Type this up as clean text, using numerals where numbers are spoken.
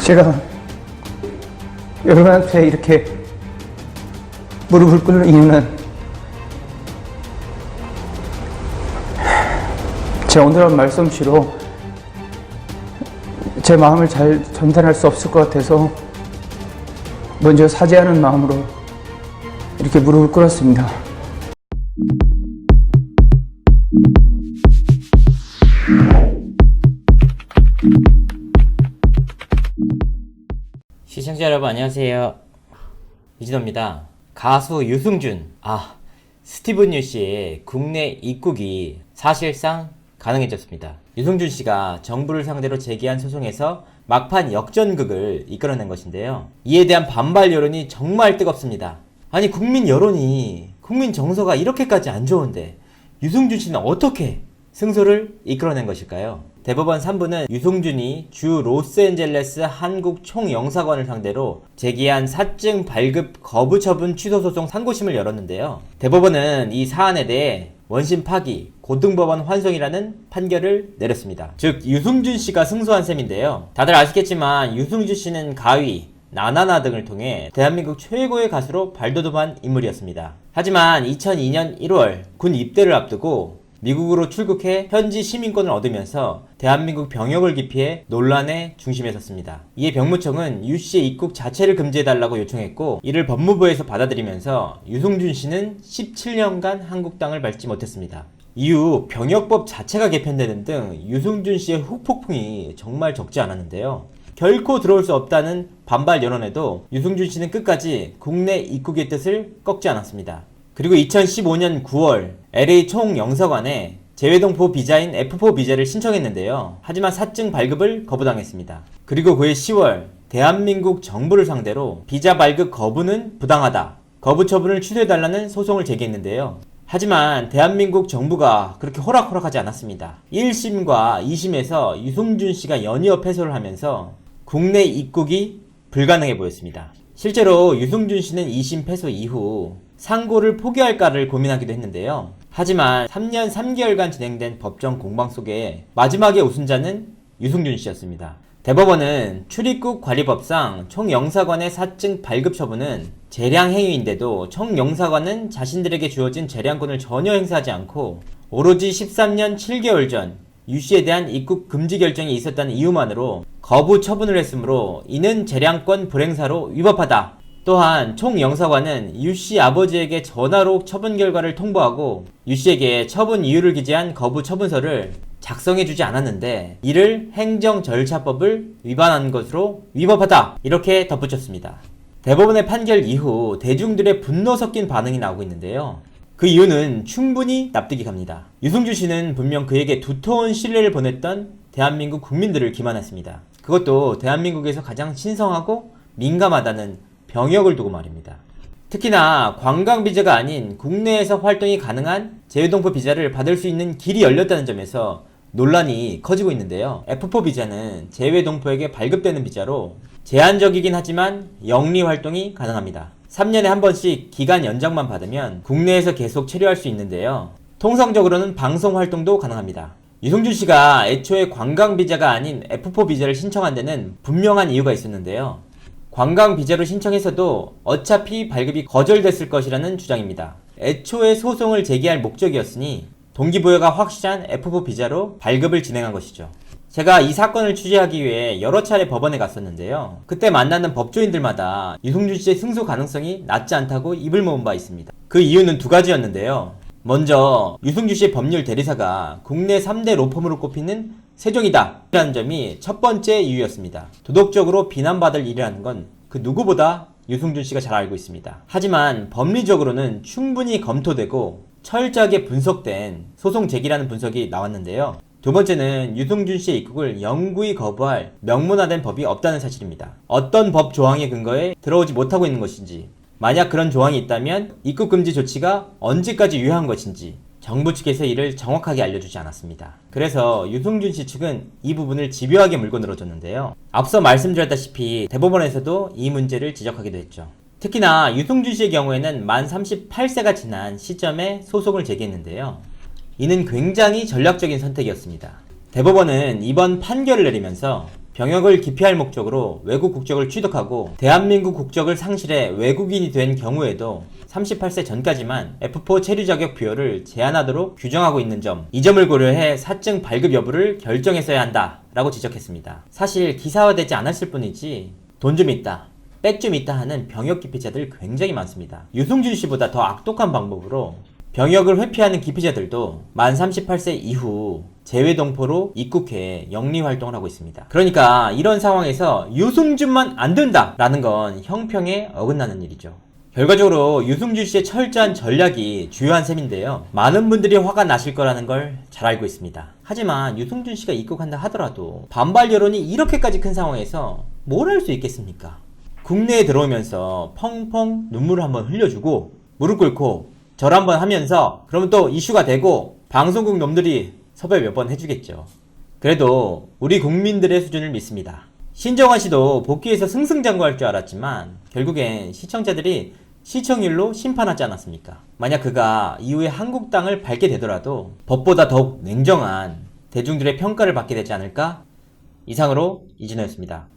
제가 여러분한테 이렇게 무릎을 꿇는 이유는 제 오늘한 말솜씨로 제 마음을 잘 전달할 수 없을 것 같아서 먼저 사죄하는 마음으로 이렇게 무릎을 꿇었습니다. 시청자 여러분 안녕하세요. 이진호입니다. 가수 유승준, 스티븐 유 씨의 국내 입국이 사실상 가능해졌습니다. 유승준 씨가 정부를 상대로 제기한 소송에서 막판 역전극을 이끌어낸 것인데요. 이에 대한 반발 여론이 정말 뜨겁습니다. 아니, 국민 여론이, 국민 정서가 이렇게까지 안 좋은데 유승준 씨는 어떻게 승소를 이끌어낸 것일까요? 대법원 3부는 유승준이 주 로스앤젤레스 한국 총영사관을 상대로 제기한 사증 발급 거부 처분 취소 소송 상고심을 열었는데요. 대법원은 이 사안에 대해 원심 파기, 고등법원 환송이라는 판결을 내렸습니다. 즉 유승준 씨가 승소한 셈인데요. 다들 아시겠지만 유승준 씨는 가위, 나나나 등을 통해 대한민국 최고의 가수로 발돋움한 인물이었습니다. 하지만 2002년 1월 군 입대를 앞두고 미국으로 출국해 현지 시민권을 얻으면서 대한민국 병역을 기피해 논란의 중심에 섰습니다. 이에 병무청은 유 씨의 입국 자체를 금지해달라고 요청했고, 이를 법무부에서 받아들이면서 유승준 씨는 17년간 한국 땅을 밟지 못했습니다. 이후 병역법 자체가 개편되는 등 유승준 씨의 후폭풍이 정말 적지 않았는데요. 결코 들어올 수 없다는 반발 여론에도 유승준 씨는 끝까지 국내 입국의 뜻을 꺾지 않았습니다. 그리고 2015년 9월 LA 총영사관에 재외동포 비자인 F4 비자를 신청했는데요. 하지만 사증 발급을 거부당했습니다. 그리고 그해 10월 대한민국 정부를 상대로 비자 발급 거부는 부당하다, 거부 처분을 취소해달라는 소송을 제기했는데요. 하지만 대한민국 정부가 그렇게 호락호락하지 않았습니다. 1심과 2심에서 유승준 씨가 연이어 패소를 하면서 국내 입국이 불가능해 보였습니다. 실제로 유승준 씨는 2심 패소 이후 상고를 포기할까를 고민하기도 했는데요. 하지만 3년 3개월간 진행된 법정 공방 속에 마지막에 우승자는 유승준 씨였습니다. 대법원은 출입국 관리법상 총영사관의 사증 발급 처분은 재량 행위인데도 총영사관은 자신들에게 주어진 재량권을 전혀 행사하지 않고 오로지 13년 7개월 전 유 씨에 대한 입국 금지 결정이 있었다는 이유만으로 거부 처분을 했으므로 이는 재량권 불행사로 위법하다. 또한 총영사관은 유 씨 아버지에게 전화로 처분 결과를 통보하고 유 씨에게 처분 이유를 기재한 거부 처분서를 작성해주지 않았는데 이를 행정절차법을 위반한 것으로 위법하다, 이렇게 덧붙였습니다. 대법원의 판결 이후 대중들의 분노 섞인 반응이 나오고 있는데요. 그 이유는 충분히 납득이 갑니다. 유승준 씨는 분명 그에게 두터운 신뢰를 보냈던 대한민국 국민들을 기만했습니다. 그것도 대한민국에서 가장 신성하고 민감하다는 병역을 두고 말입니다. 특히나 관광 비자가 아닌 국내에서 활동이 가능한 재외동포 비자를 받을 수 있는 길이 열렸다는 점에서 논란이 커지고 있는데요. F4 비자는 재외동포에게 발급되는 비자로 제한적이긴 하지만 영리 활동이 가능합니다. 3년에 한 번씩 기간 연장만 받으면 국내에서 계속 체류할 수 있는데요. 통상적으로는 방송 활동도 가능합니다. 유승준 씨가 애초에 관광 비자가 아닌 F4 비자를 신청한 데는 분명한 이유가 있었는데요. 관광 비자로 신청해서도 어차피 발급이 거절됐을 것이라는 주장입니다. 애초에 소송을 제기할 목적이었으니 동기부여가 확실한 F4 비자로 발급을 진행한 것이죠. 제가 이 사건을 취재하기 위해 여러 차례 법원에 갔었는데요. 그때 만나는 법조인들마다 유승준 씨의 승소 가능성이 낮지 않다고 입을 모은 바 있습니다. 그 이유는 두 가지였는데요. 먼저 유승준 씨의 법률 대리사가 국내 3대 로펌으로 꼽히는 세종이다 라는 점이 첫 번째 이유였습니다. 도덕적으로 비난받을 일이라는 건 그 누구보다 유승준 씨가 잘 알고 있습니다. 하지만 법리적으로는 충분히 검토되고 철저하게 분석된 소송 제기라는 분석이 나왔는데요. 두 번째는 유승준 씨의 입국을 영구히 거부할 명문화된 법이 없다는 사실입니다. 어떤 법 조항에 근거해 들어오지 못하고 있는 것인지, 만약 그런 조항이 있다면 입국 금지 조치가 언제까지 유효한 것인지 정부 측에서 이를 정확하게 알려주지 않았습니다. 그래서 유승준 씨 측은 이 부분을 집요하게 물고 늘어졌는데요. 앞서 말씀드렸다시피 대법원에서도 이 문제를 지적하기도 했죠. 특히나 유승준 씨의 경우에는 만 38세가 지난 시점에 소송을 제기했는데요. 이는 굉장히 전략적인 선택이었습니다. 대법원은 이번 판결을 내리면서 병역을 기피할 목적으로 외국 국적을 취득하고 대한민국 국적을 상실해 외국인이 된 경우에도 38세 전까지만 F4 체류 자격 부여를 제한하도록 규정하고 있는 점, 이 점을 고려해 사증 발급 여부를 결정했어야 한다 라고 지적했습니다. 사실 기사화되지 않았을 뿐이지 돈 좀 있다, 백 좀 있다 하는 병역 기피자들 굉장히 많습니다. 유승준 씨보다 더 악독한 방법으로 병역을 회피하는 기피자들도 만 38세 이후 재외동포로 입국해 영리활동을 하고 있습니다. 그러니까 이런 상황에서 유승준만 안 된다 라는 건 형평에 어긋나는 일이죠. 결과적으로 유승준 씨의 철저한 전략이 주요한 셈인데요. 많은 분들이 화가 나실 거라는 걸 잘 알고 있습니다. 하지만 유승준 씨가 입국한다 하더라도 반발 여론이 이렇게까지 큰 상황에서 뭘 할 수 있겠습니까? 국내에 들어오면서 펑펑 눈물을 한번 흘려주고 무릎 꿇고 절 한번 하면서 그러면 또 이슈가 되고 방송국 놈들이 섭외 몇 번 해주겠죠. 그래도 우리 국민들의 수준을 믿습니다. 신정환 씨도 복귀해서 승승장구할 줄 알았지만 결국엔 시청자들이 시청률로 심판하지 않았습니까? 만약 그가 이후에 한국 땅을 밟게 되더라도 법보다 더욱 냉정한 대중들의 평가를 받게 되지 않을까? 이상으로 이진호였습니다.